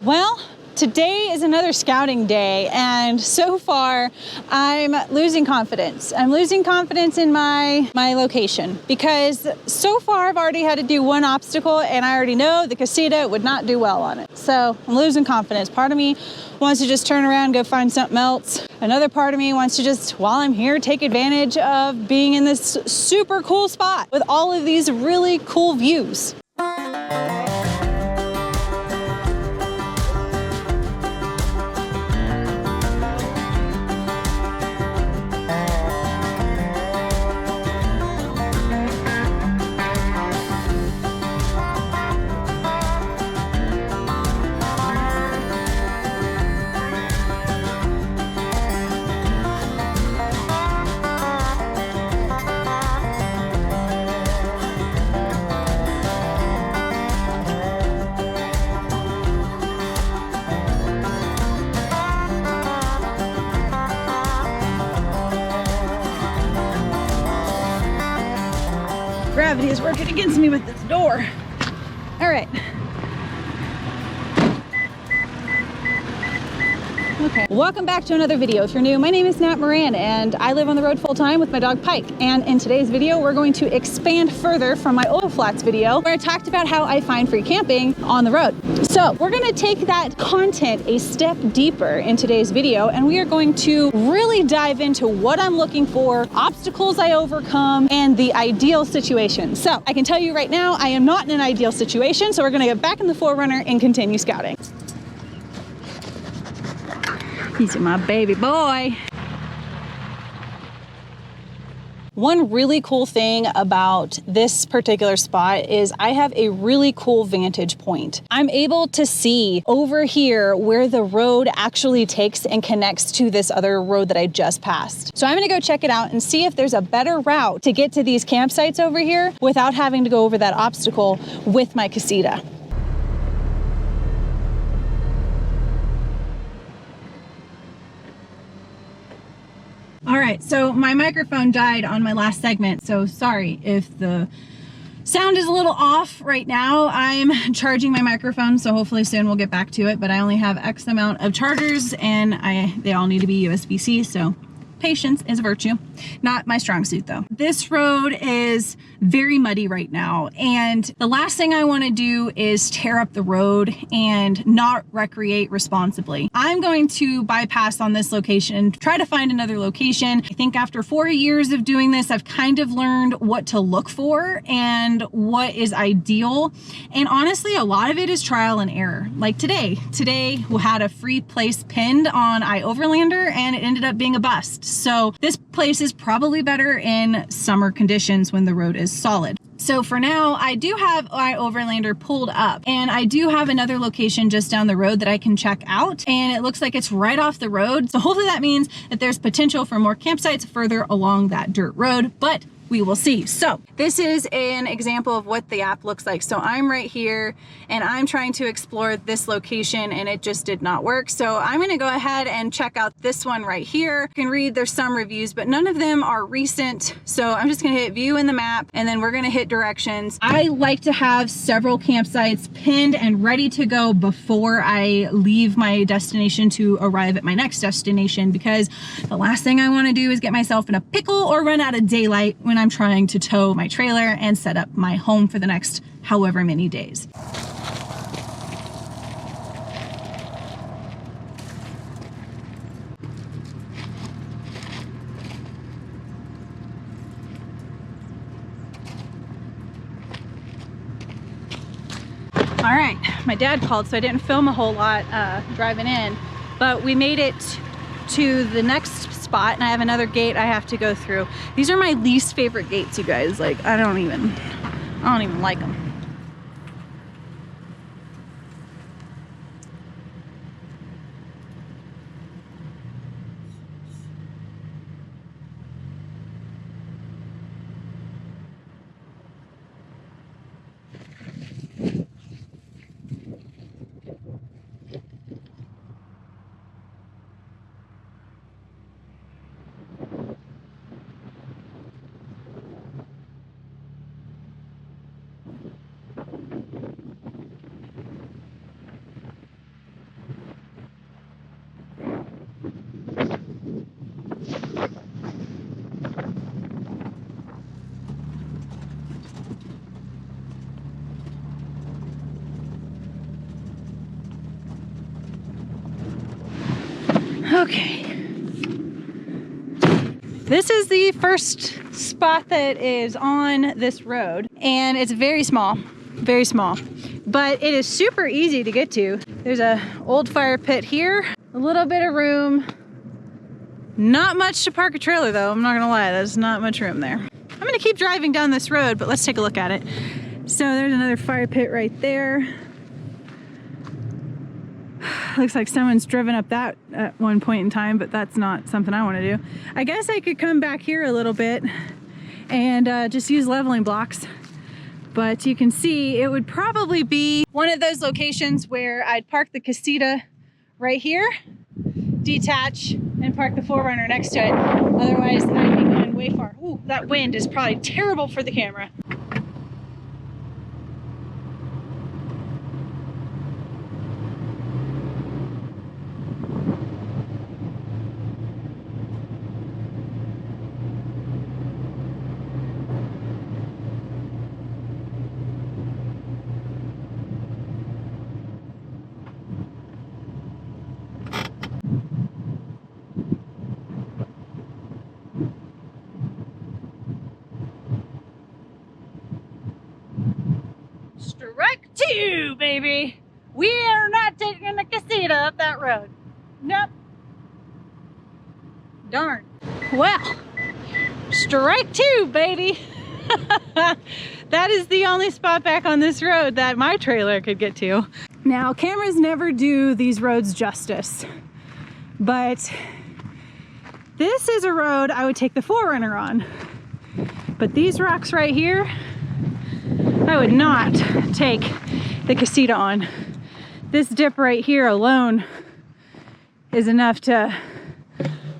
Well, today is another scouting day, and so far I'm losing confidence. I'm losing confidence in my location because so far I've already had to do one obstacle and I already know the Casita would not do well on it. So I'm losing confidence. Part of me wants to just turn around, go find something else. Another part of me wants to just, while I'm here, take advantage of being in this super cool spot with all of these really cool views. Gravity is working against me with this door. All right. Okay, welcome back to another video. If you're new, my name is theNatMoran and I live on the road full time with my dog Pike. And in today's video, we're going to expand further from my oil flats video where I talked about how I find free camping on the road. So we're gonna take that content a step deeper in today's video, and we are going to really dive into what I'm looking for, obstacles I overcome, and the ideal situation. So I can tell you right now, I am not in an ideal situation, so we're gonna get back in the 4Runner and continue scouting. He's my baby boy. One really cool thing about this particular spot is I have a really cool vantage point. I'm able to see over here where the road actually takes and connects to this other road that I just passed. So I'm gonna go check it out and see if there's a better route to get to these campsites over here without having to go over that obstacle with my Casita. All right, so my microphone died on my last segment, so sorry if the sound is a little off right now. I'm charging my microphone, so hopefully soon we'll get back to it, but I only have X amount of chargers and they all need to be USB-C, so patience is a virtue. Not my strong suit though. This road is very muddy right now, and the last thing I want to do is tear up the road and not recreate responsibly. I'm going to bypass on this location and try to find another location. I think after 4 years of doing this, I've kind of learned what to look for and what is ideal. And honestly, a lot of it is trial and error. Like today we had a free place pinned on iOverlander and it ended up being a bust. So this place is probably better in summer conditions when the road is solid. So for now, I do have iOverlander pulled up, and I do have another location just down the road that I can check out, and it looks like it's right off the road. So hopefully that means that there's potential for more campsites further along that dirt road, but we will see. So this is an example of what the app looks like. So I'm right here and I'm trying to explore this location and it just did not work. So I'm gonna go ahead and check out this one right here. You can read, there's some reviews, but none of them are recent. So I'm just gonna hit view in the map and then we're gonna hit directions. I like to have several campsites pinned and ready to go before I leave my destination to arrive at my next destination, because the last thing I wanna do is get myself in a pickle or run out of daylight when I'm trying to tow my trailer and set up my home for the next however many days. All right, my dad called, so I didn't film a whole lot driving in, but we made it to the next spot and I have another gate I have to go through. These are my least favorite gates, you guys. Like, I don't even like them. Okay. This is the first spot that is on this road, and it's very small, but it is super easy to get to. There's a old fire pit here, a little bit of room. Not much to park a trailer though, I'm not gonna lie, there's not much room there. I'm gonna keep driving down this road, but let's take a look at it. So there's another fire pit right there. Looks like someone's driven up that at one point in time, but that's not something I want to do. I guess I could come back here a little bit and just use leveling blocks. But you can see it would probably be one of those locations where I'd park the Casita right here, detach, and park the 4Runner next to it. Otherwise, I'd be going way far. Ooh, that wind is probably terrible for the camera. Strike two, baby. We are not taking the Casita up that road. Nope. Darn. Well, strike two, baby. That is the only spot back on this road that my trailer could get to. Now, cameras never do these roads justice, but this is a road I would take the 4Runner on. But these rocks right here, I would not take the Casita on. This dip right here alone is enough to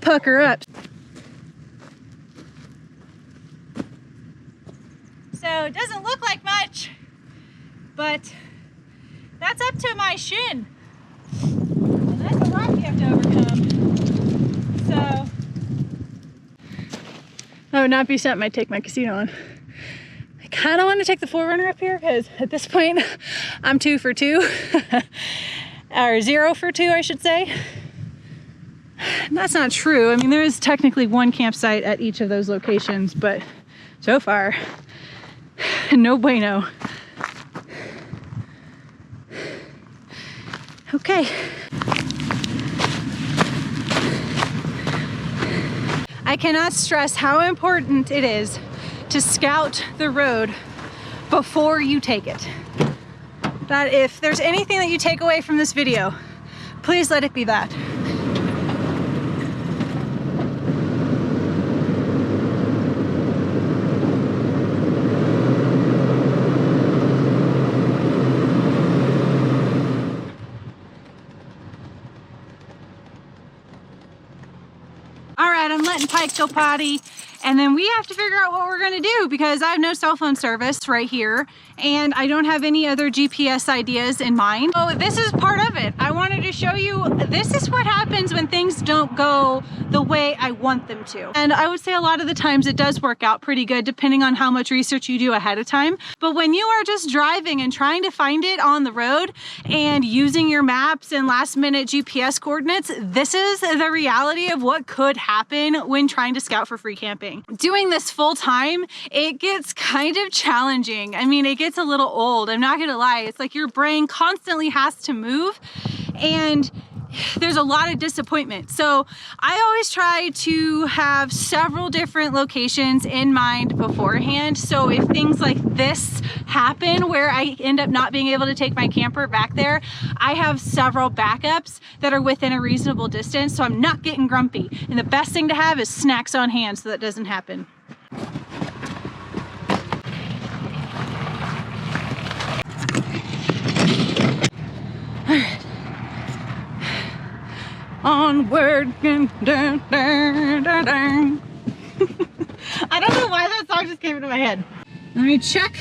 pucker up. So it doesn't look like much, but that's up to my shin. And that's a lot you have to overcome. So I would not be something I'd take my Casita on. I kind of want to take the 4Runner up here because at this point I'm 2 for 2 or 0 for 2, I should say. And that's not true. I mean, there is technically one campsite at each of those locations, but so far, no bueno. Okay. I cannot stress how important it is to scout the road before you take it. That if there's anything that you take away from this video, please let it be that. All right, I'm letting Pike go potty, and then we have to figure out what we're gonna do because I have no cell phone service right here, and I don't have any other GPS ideas in mind. So this is part of it. I wanted to show you, this is what happens when things don't go the way I want them to. And I would say a lot of the times it does work out pretty good depending on how much research you do ahead of time. But when you are just driving and trying to find it on the road and using your maps and last minute GPS coordinates, this is the reality of what could happen when trying to scout for free camping. Doing this full time, it gets kind of challenging. I mean, it gets a little old, I'm not gonna lie. It's like your brain constantly has to move and there's a lot of disappointment. So I always try to have several different locations in mind beforehand. So if things like this happen where I end up not being able to take my camper back there, I have several backups that are within a reasonable distance, so I'm not getting grumpy. And the best thing to have is snacks on hand so that doesn't happen. All right. Onward and down, down, down, down. I don't know why that song just came into my head. Let me check.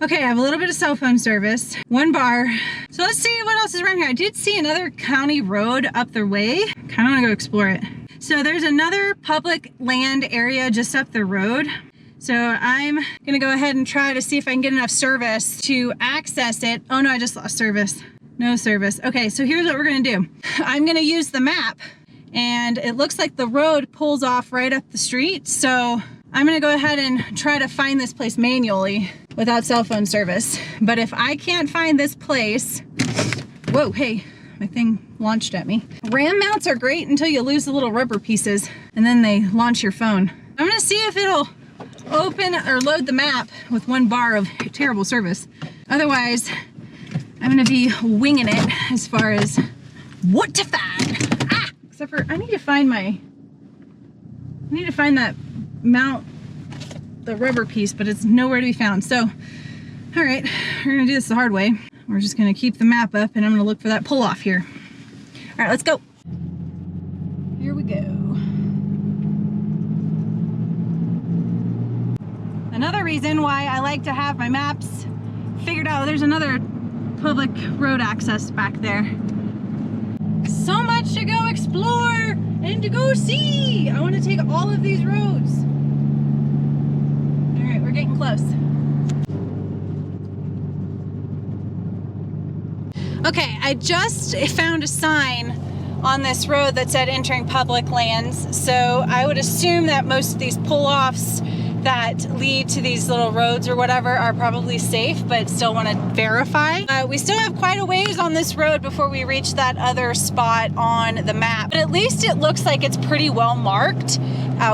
Okay, I have a little bit of cell phone service, 1 bar. So let's see what else is around here. I did see another county road up the way. Kind of want to go explore it. So there's another public land area just up the road. So I'm gonna go ahead and try to see if I can get enough service to access it. Oh no, I just lost service. No service. Okay, so here's what we're gonna do. I'm gonna use the map and it looks like the road pulls off right up the street. So I'm gonna go ahead and try to find this place manually without cell phone service. But if I can't find this place, whoa, hey, my thing launched at me. RAM mounts are great until you lose the little rubber pieces and then they launch your phone. I'm gonna see if it'll open or load the map with 1 bar of terrible service. Otherwise, I'm gonna be winging it as far as what to find. Ah! Except for, I need to find that mount, the rubber piece, but it's nowhere to be found. So, all right, we're gonna do this the hard way. We're just gonna keep the map up and I'm gonna look for that pull off here. All right, let's go. Here we go. Another reason why I like to have my maps figured out, there's another public road access back there. So much to go explore and to go see. I want to take all of these roads. All right, we're getting close. Okay, I just found a sign on this road that said entering public lands. So I would assume that most of these pull-offs that lead to these little roads or whatever are probably safe, but still want to verify. We still have quite a ways on this road before we reach that other spot on the map, but at least it looks like it's pretty well marked,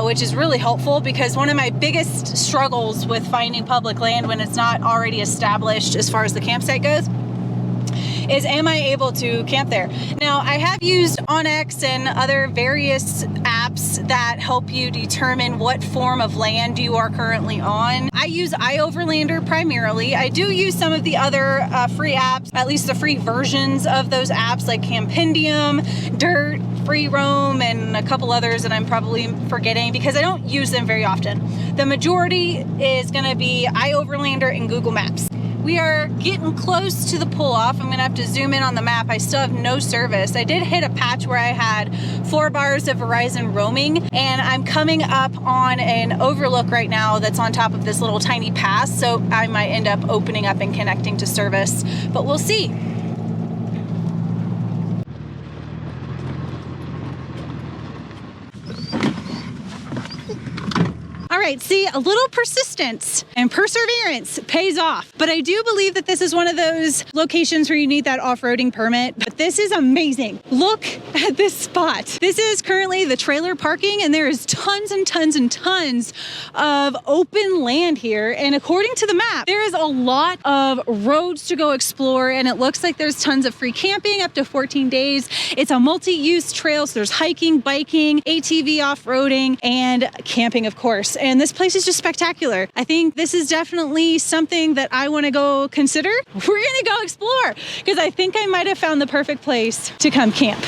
which is really helpful, because one of my biggest struggles with finding public land when it's not already established as far as the campsite goes is, am I able to camp there? Now, I have used Onyx and other various apps that help you determine what form of land you are currently on. I use iOverlander primarily. I do use some of the other free apps, at least the free versions of those apps, like Campendium, Dirt, Free Roam, and a couple others that I'm probably forgetting because I don't use them very often. The majority is gonna be iOverlander and Google Maps. We are getting close to the pull-off. I'm gonna have to zoom in on the map. I still have no service. I did hit a patch where I had 4 bars of Verizon roaming, and I'm coming up on an overlook right now that's on top of this little tiny pass, so I might end up opening up and connecting to service, but we'll see. All right, see, a little persistence and perseverance pays off. But I do believe that this is one of those locations where you need that off-roading permit. But this is amazing. Look at this spot. This is currently the trailer parking, and there is tons and tons and tons of open land here. And according to the map, there is a lot of roads to go explore, and it looks like there's tons of free camping up to 14 days. It's a multi-use trail, so there's hiking, biking, ATV off-roading, and camping, of course. And this place is just spectacular. I think this is definitely something that I want to go consider. We're gonna go explore because I think I might have found the perfect place to come camp.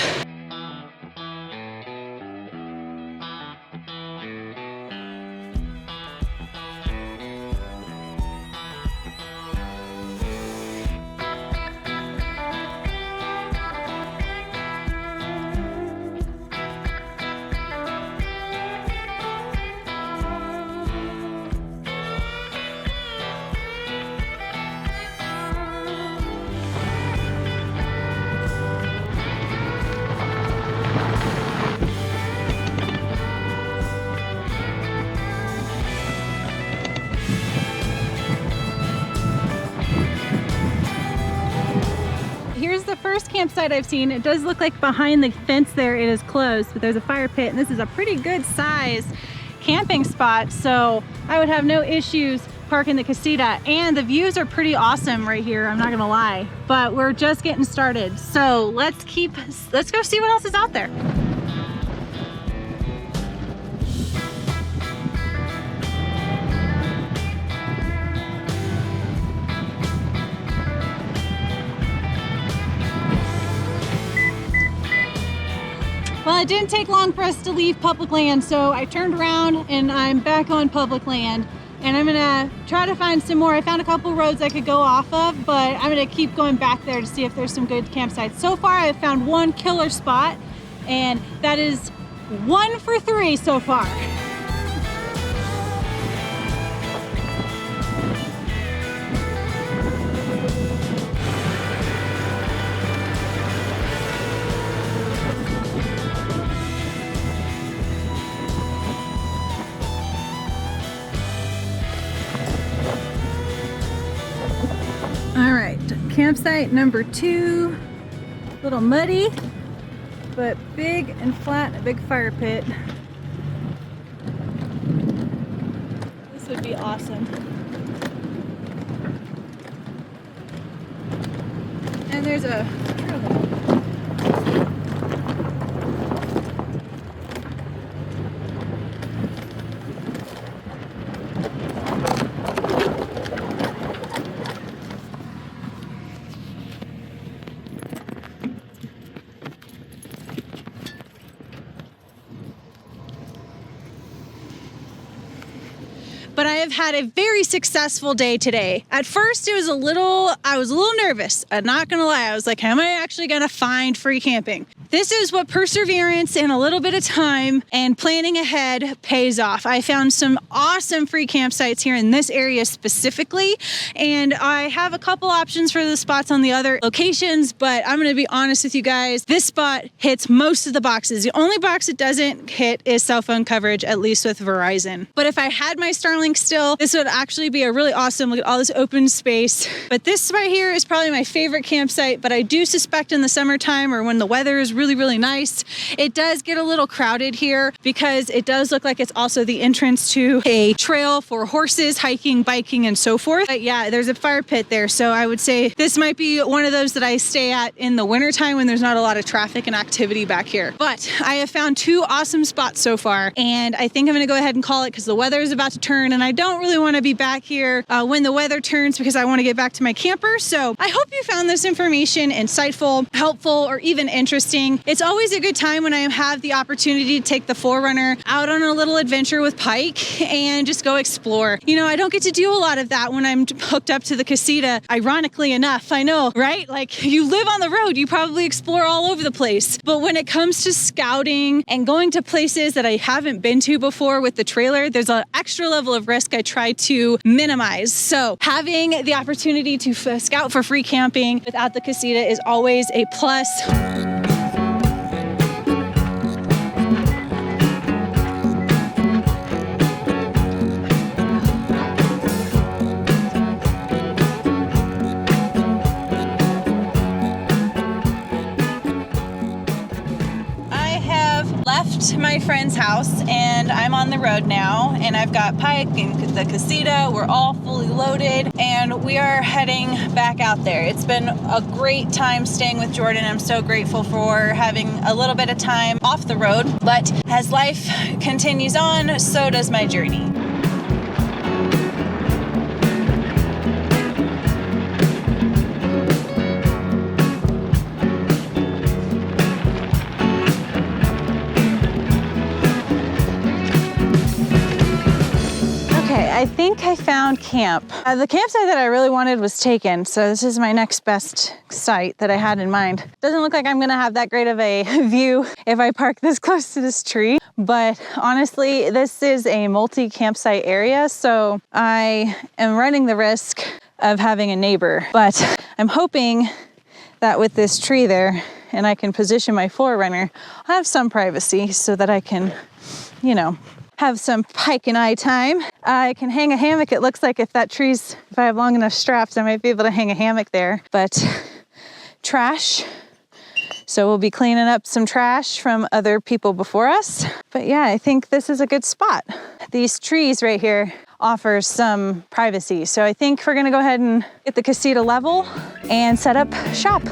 Here's the first campsite I've seen. It does look like behind the fence there it is closed, but there's a fire pit, and this is a pretty good size camping spot, so I would have no issues parking the Casita, and the views are pretty awesome right here, I'm not gonna lie, but we're just getting started. So let's go see what else is out there. Well, it didn't take long for us to leave public land, so I turned around and I'm back on public land, and I'm gonna try to find some more. I found a couple roads I could go off of, but I'm gonna keep going back there to see if there's some good campsites. So far, I've found one killer spot, and that is 1 for 3 so far. Campsite number 2. A little muddy, but big and flat, a big fire pit. This would be awesome. And there's a trailhead. But I have had a very successful day today. At first, I was a little nervous. I'm not gonna lie. I was like, how am I actually gonna find free camping? This is what perseverance and a little bit of time and planning ahead pays off. I found some awesome free campsites here in this area specifically, and I have a couple options for the spots on the other locations, but I'm gonna be honest with you guys, this spot hits most of the boxes. The only box it doesn't hit is cell phone coverage, at least with Verizon. But if I had my Starlink still, this would actually be a really awesome, look at all this open space. But this right here is probably my favorite campsite, but I do suspect in the summertime or when the weather is really nice, it does get a little crowded here because it does look like it's also the entrance to a trail for horses, hiking, biking, and so forth. But yeah, there's a fire pit there. So I would say this might be one of those that I stay at in the wintertime when there's not a lot of traffic and activity back here. But I have found 2 awesome spots so far, and I think I'm gonna go ahead and call it because the weather is about to turn and I don't really want to be back here when the weather turns because I want to get back to my camper. So I hope you found this information insightful, helpful, or even interesting. It's always a good time when I have the opportunity to take the 4Runner out on a little adventure with Pike and just go explore. You know, I don't get to do a lot of that when I'm hooked up to the Casita, ironically enough. I know, right? Like, you live on the road, you probably explore all over the place. But when it comes to scouting and going to places that I haven't been to before with the trailer, there's an extra level of risk I try to minimize. So having the opportunity to scout for free camping without the Casita is always a plus. My friend's house and I'm on the road now, and I've got Pike and the Casita. We're all fully loaded and we are heading back out there. It's been a great time staying with Jordan. I'm so grateful for having a little bit of time off the road, but as life continues on, so does my journey. I think I found camp. The campsite that I really wanted was taken, so this is my next best site that I had in mind. Doesn't look like I'm gonna have that great of a view if I park this close to this tree, but honestly, this is a multi-campsite area, so I am running the risk of having a neighbor, but I'm hoping that with this tree there, and I can position my 4Runner, I'll have some privacy so that I can, you know, have some Pike and I time. I can hang a hammock. It looks like if I have long enough straps, I might be able to hang a hammock there. But trash. So we'll be cleaning up some trash from other people before us. But yeah, I think this is a good spot. These trees right here offer some privacy. So I think we're gonna go ahead and get the Casita level and set up shop.